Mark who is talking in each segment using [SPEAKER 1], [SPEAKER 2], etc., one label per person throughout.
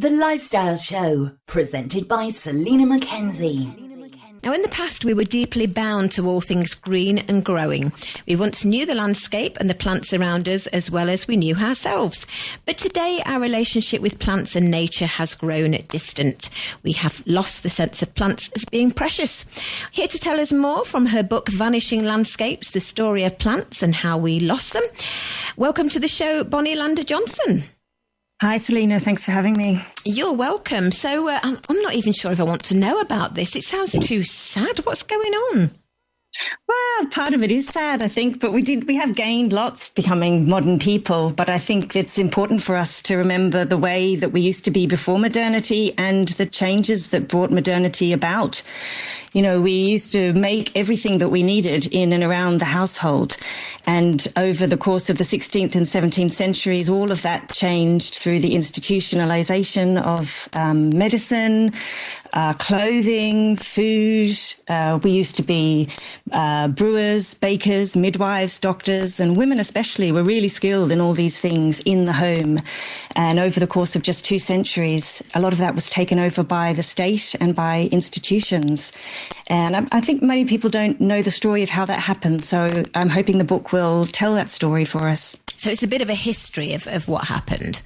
[SPEAKER 1] The Lifestyle Show, presented by Selena Mackenzie.
[SPEAKER 2] Now, in the past, we were deeply bound to all things green and growing. We once knew the landscape and the plants around us as well as we knew ourselves. But today, our relationship with plants and nature has grown distant. We have lost the sense of plants as being precious. Here to tell us more from her book, Vanishing Landscapes, the story of plants and how we lost them. Welcome to the show, Bonnie Lander-Johnson.
[SPEAKER 3] Hi, Selena. Thanks for having me.
[SPEAKER 2] You're welcome. So I'm not even sure if I want to know about this. It sounds too sad. What's going on?
[SPEAKER 3] Well, part of it is sad, I think, but we have gained lots becoming modern people. But I think it's important for us to remember the way that we used to be before modernity and the changes that brought modernity about. You know, we used to make everything that we needed in and around the household. And over the course of the 16th and 17th centuries, all of that changed through the institutionalization of medicine, clothing, food. We used to be brewers, bakers, midwives, doctors, and women especially were really skilled in all these things in the home. And over the course of just 2 centuries, a lot of that was taken over by the state and by institutions. And I think many people don't know the story of how that happened. So I'm hoping the book will tell that story for us.
[SPEAKER 2] So it's a bit of a history of what happened.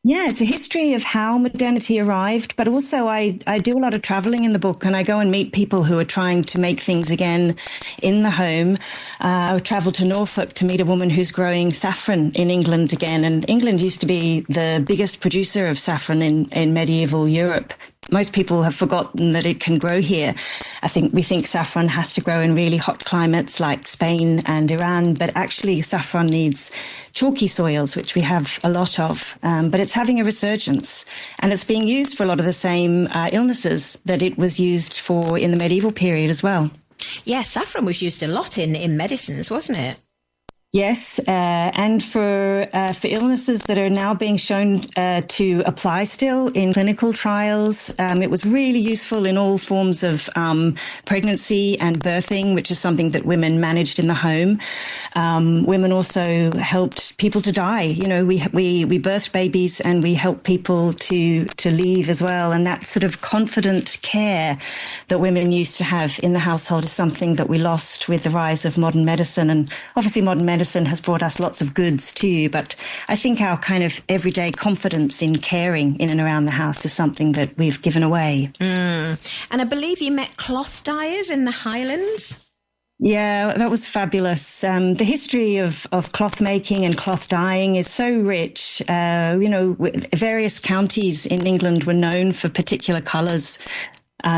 [SPEAKER 3] Yeah, it's a history of how modernity arrived, but also I do a lot of traveling in the book, and I go and meet people who are trying to make things again in the home. I traveled to Norfolk to meet a woman who's growing saffron in England again, and England used to be the biggest producer of saffron in medieval Europe. Most people have forgotten that it can grow here. I think we think saffron has to grow in really hot climates like Spain and Iran, but actually saffron needs chalky soils, which we have a lot of. But it's having a resurgence, and it's being used for a lot of the same illnesses that it was used for in the medieval period as well.
[SPEAKER 2] Yeah, saffron was used a lot in medicines, wasn't it?
[SPEAKER 3] Yes, and for illnesses that are now being shown to apply still in clinical trials, it was really useful in all forms of pregnancy and birthing, which is something that women managed in the home. Women also helped people to die. You know, we birthed babies and we helped people to leave as well. And that sort of confident care that women used to have in the household is something that we lost with the rise of modern medicine. And obviously modern medicine has brought us lots of goods too, but I think our kind of everyday confidence in caring in and around the house is something that we've given away.
[SPEAKER 2] And I believe you met cloth dyers in the Highlands?
[SPEAKER 3] Yeah, that was fabulous. The history of cloth making and cloth dyeing is so rich. Various counties in England were known for particular colours.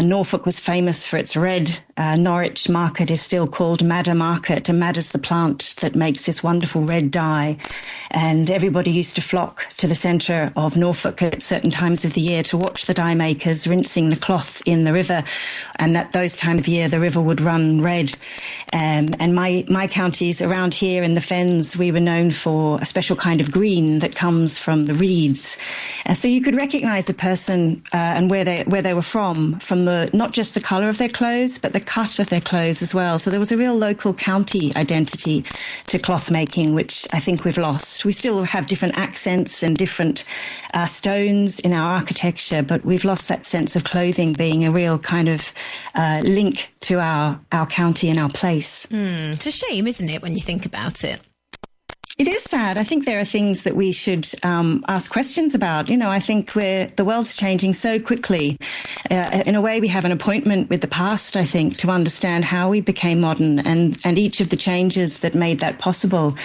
[SPEAKER 3] Norfolk was famous for its red. Norwich Market is still called Madder Market, and madder's the plant that makes this wonderful red dye. And everybody used to flock to the centre of Norfolk at certain times of the year to watch the dye makers rinsing the cloth in the river. And at those times of year, the river would run red. And my counties around here in the Fens, we were known for a special kind of green that comes from the reeds. And so you could recognise a person and where they were from the not just the colour of their clothes, but the cut of their clothes as well. So there was a real local county identity to cloth making, which I think we've lost. We still have different accents and different stones in our architecture, but we've lost that sense of clothing being a real kind of link to our county and our place.
[SPEAKER 2] It's a shame, isn't it, when you think about it?
[SPEAKER 3] It is sad. I think there are things that we should ask questions about. You know, I think the world's changing so quickly. In a way, we have an appointment with the past, I think, to understand how we became modern and each of the changes that made that possible.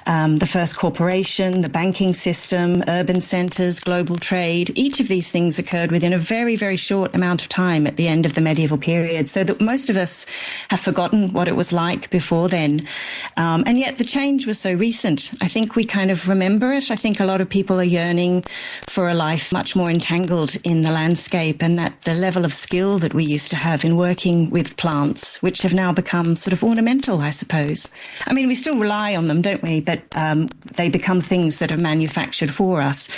[SPEAKER 3] The first corporation, the banking system, urban centres, global trade, each of these things occurred within a very, very short amount of time at the end of the medieval period, so that most of us have forgotten what it was like before then. And yet the change was so recent. I think we kind of remember it. I think a lot of people are yearning for a life much more entangled in the landscape, and that the level of skill that we used to have in working with plants, which have now become sort of ornamental, I suppose. I mean, we still rely on them, don't we? But they become things that are manufactured for us,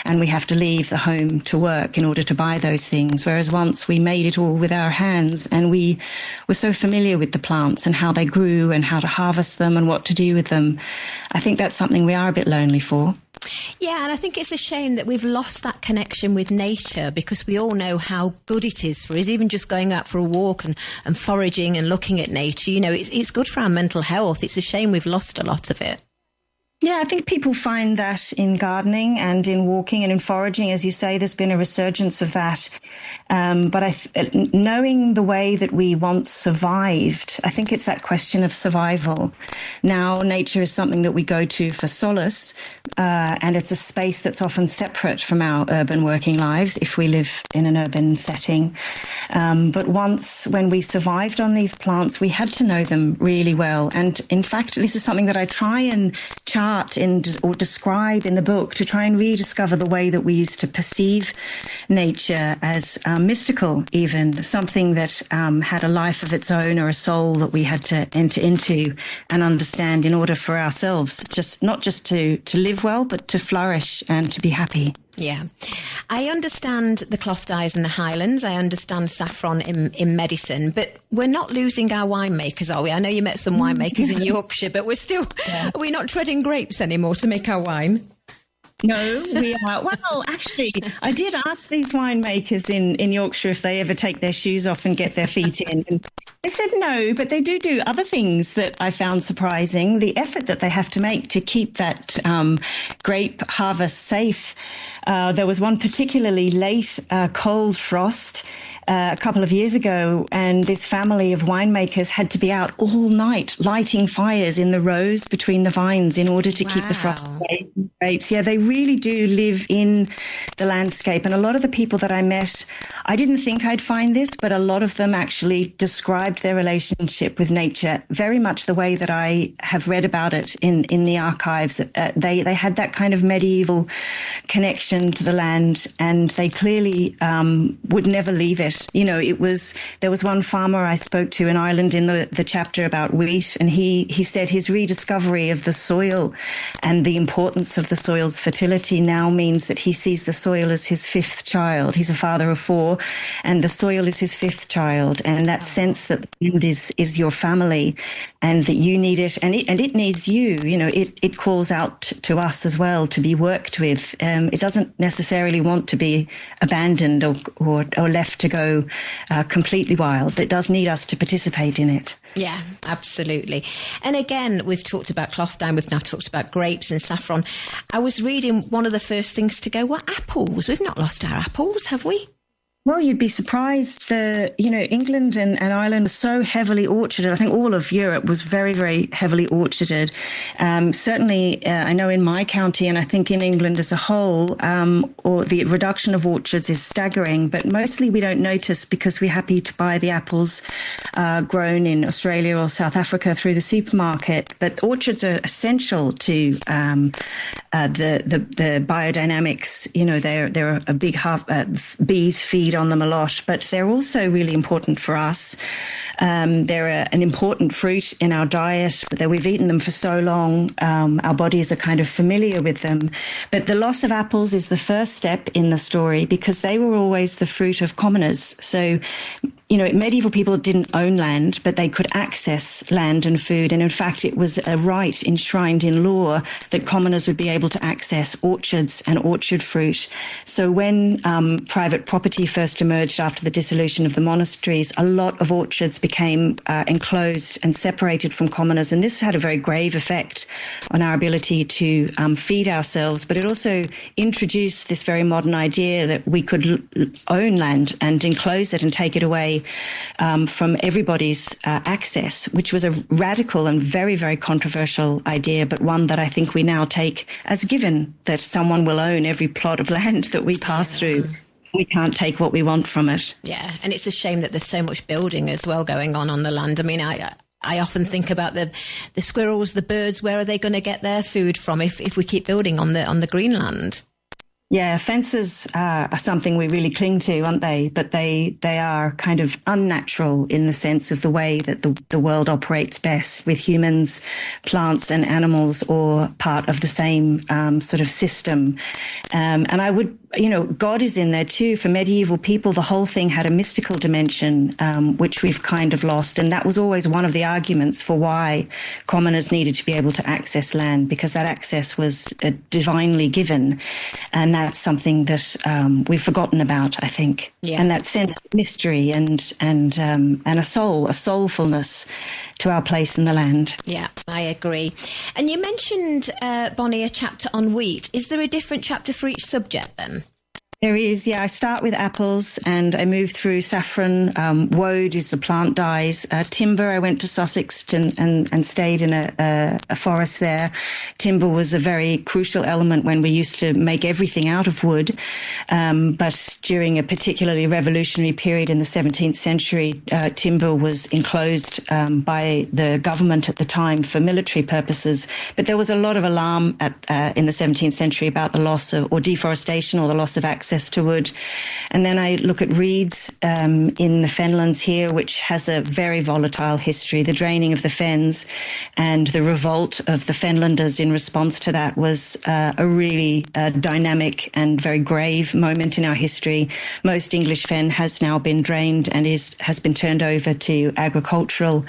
[SPEAKER 3] and we have to leave the home to work in order to buy those things. Whereas once we made it all with our hands, and we were so familiar with the plants and how they grew and how to harvest them and what to do with them. I think think that's something we are a bit lonely for.
[SPEAKER 2] Yeah, and I think it's a shame that we've lost that connection with nature, because we all know how good it is for us, even just going out for a walk and foraging and looking at nature. You know, it's good for our mental health. It's a shame we've lost a lot of it.
[SPEAKER 3] Yeah, I think people find that in gardening and in walking and in foraging. As you say, there's been a resurgence of that. But knowing the way that we once survived, I think it's that question of survival. Now, nature is something that we go to for solace, and it's a space that's often separate from our urban working lives if we live in an urban setting. But once, when we survived on these plants, we had to know them really well. And in fact, this is something that I try and chart or describe in the book, to try and rediscover the way that we used to perceive nature as mystical, even something that had a life of its own, or a soul that we had to enter into and understand in order for ourselves, not just to live well, but to flourish and to be happy.
[SPEAKER 2] Yeah. I understand the cloth dyes in the Highlands. I understand saffron in medicine, but we're not losing our winemakers, are we? I know you met some winemakers in Yorkshire, but are we not treading grapes anymore to make our wine?
[SPEAKER 3] No, we are. Well, actually, I did ask these winemakers in Yorkshire if they ever take their shoes off and get their feet in. And they said no, but they do other things that I found surprising. The effort that they have to make to keep that grape harvest safe. There was one particularly late cold frost a couple of years ago, and this family of winemakers had to be out all night lighting fires in the rows between the vines in order to keep the frost away from grapes. Yeah, they really do live in the landscape. And a lot of the people that I met, I didn't think I'd find this, but a lot of them actually described their relationship with nature very much the way that I have read about it in the archives. They had that kind of medieval connection to the land, and they clearly would never leave it. You know, there was one farmer I spoke to in Ireland in the chapter about wheat, and he said his rediscovery of the soil and the importance of the soil's fertility now means that he sees the soil as his fifth child. He's a father of four, and the soil is his fifth child, and that sense that the land is your family, and that you need it, and it needs you. You know, it calls out to us as well to be worked with. It doesn't necessarily want to be abandoned or left to go completely wild. It does need us to participate in it.
[SPEAKER 2] Yeah, absolutely. And again, we've talked about cloth dye, we've now talked about grapes and saffron. I was reading, one of the first things to go were apples. We've not lost our apples, have we?
[SPEAKER 3] Well, you'd be surprised. England and Ireland are so heavily orcharded. I think all of Europe was very, very heavily orcharded. Certainly, I know in my county, and I think in England as a whole, or the reduction of orchards is staggering. But mostly we don't notice because we're happy to buy the apples grown in Australia or South Africa through the supermarket. But orchards are essential to the biodynamics. You know, they're a big bees feed on them a lot, but they're also really important for us. They're an important fruit in our diet, that we've eaten them for so long. Our bodies are kind of familiar with them. But the loss of apples is the first step in the story, because they were always the fruit of commoners. So, you know, medieval people didn't own land, but they could access land and food. And in fact, it was a right enshrined in law that commoners would be able to access orchards and orchard fruit. So when private property first emerged after the dissolution of the monasteries, a lot of orchards became enclosed and separated from commoners. And this had a very grave effect on our ability to feed ourselves. But it also introduced this very modern idea that we could own land and enclose it and take it away from everybody's access, which was a radical and very, very controversial idea, but one that I think we now take as given, that someone will own every plot of land that we pass through. We can't take what we want from it.
[SPEAKER 2] Yeah, and it's a shame that there's so much building as well going on the land. I mean, I often think about the squirrels, the birds. Where are they going to get their food from if we keep building on the green land?
[SPEAKER 3] Yeah, fences are something we really cling to, aren't they? But they are kind of unnatural in the sense of the way that the world operates best with humans, plants and animals, or part of the same sort of system. And I would, God is in there too. For medieval people, the whole thing had a mystical dimension, which we've kind of lost. And that was always one of the arguments for why commoners needed to be able to access land, because that access was divinely given. And that's something that we've forgotten about, I think. Yeah. And that sense of mystery and a soulfulness to our place in the land.
[SPEAKER 2] Yeah, I agree. And you mentioned, Bonnie, a chapter on wheat. Is there a different chapter for each subject then?
[SPEAKER 3] There is, yeah. I start with apples and I move through saffron. Woad is the plant dyes. Timber, I went to Sussex and stayed in a forest there. Timber was a very crucial element when we used to make everything out of wood. But during a particularly revolutionary period in the 17th century, timber was enclosed by the government at the time for military purposes. But there was a lot of alarm in the 17th century about the loss of, or deforestation, or the loss of access to wood. And then I look at reeds in the fenlands here, which has a very volatile history. The draining of the fens and the revolt of the Fenlanders in response to that was a really dynamic and very grave moment in our history. Most English fen has now been drained and has been turned over to agricultural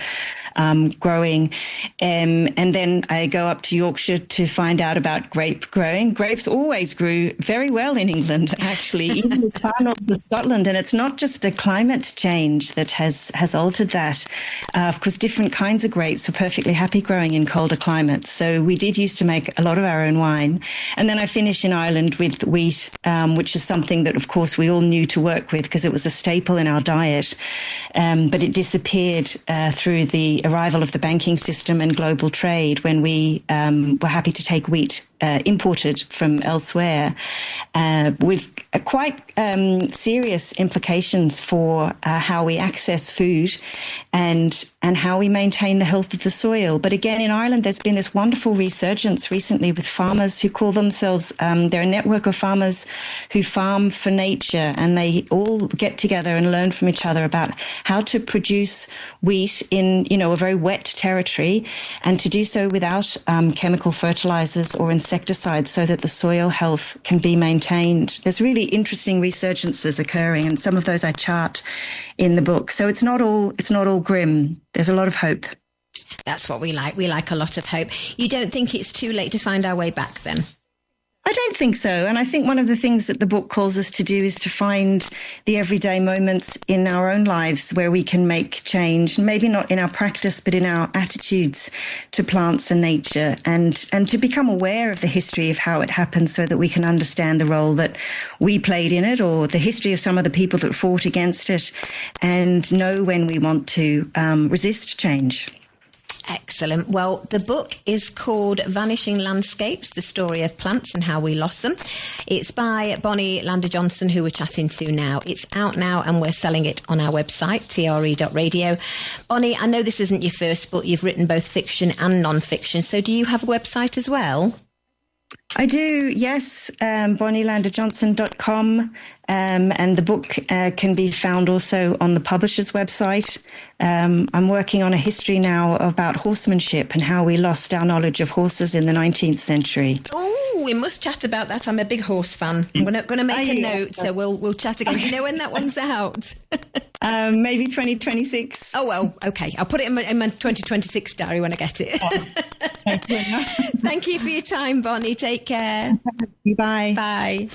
[SPEAKER 3] growing. And then I go up to Yorkshire to find out about grape growing. Grapes always grew very well in England, actually, even as far north as Scotland. And it's not just a climate change that has altered that. Of course, different kinds of grapes are perfectly happy growing in colder climates. So we did used to make a lot of our own wine. And then I finish in Ireland with wheat, which is something that, of course, we all knew to work with because it was a staple in our diet. But it disappeared through the arrival of the banking system and global trade when we were happy to take wheat imported from elsewhere, with quite serious implications for how we access food and how we maintain the health of the soil. But again, in Ireland, there's been this wonderful resurgence recently with farmers who call themselves, they're a network of farmers who farm for nature, and they all get together and learn from each other about how to produce wheat in, a very wet territory, and to do so without chemical fertilizers or insecticides, so that the soil health can be maintained. There's really interesting resurgences occurring, and some of those I chart in the book. So it's not all grim. There's a lot of hope.
[SPEAKER 2] That's what we like. We like a lot of hope. You don't think it's too late to find our way back then?
[SPEAKER 3] I don't think so. And I think one of the things that the book calls us to do is to find the everyday moments in our own lives where we can make change, maybe not in our practice, but in our attitudes to plants and nature, and to become aware of the history of how it happened so that we can understand the role that we played in it, or the history of some of the people that fought against it, and know when we want to resist change.
[SPEAKER 2] Excellent. Well, the book is called Vanishing Landscapes, the story of plants and how we lost them. It's by Bonnie Lander-Johnson, who we're chatting to now. It's out now and we're selling it on our website, TRE.radio. Bonnie, I know this isn't your first book. You've written both fiction and non-fiction. So do you have a website as well?
[SPEAKER 3] I do, yes, bonnielanderjohnson.com, and the book can be found also on the publisher's website. I'm working on a history now about horsemanship and how we lost our knowledge of horses in the 19th century.
[SPEAKER 2] Oh, we must chat about that. I'm a big horse fan. I'm going to make a note, so we'll chat again. Do you know when that one's out?
[SPEAKER 3] Maybe 2026.
[SPEAKER 2] Oh, well, okay. I'll put it in my 2026 diary when I get it.
[SPEAKER 3] Thanks very much.
[SPEAKER 2] Thank you for your time, Bonnie. Take care.
[SPEAKER 3] Bye.
[SPEAKER 2] Bye.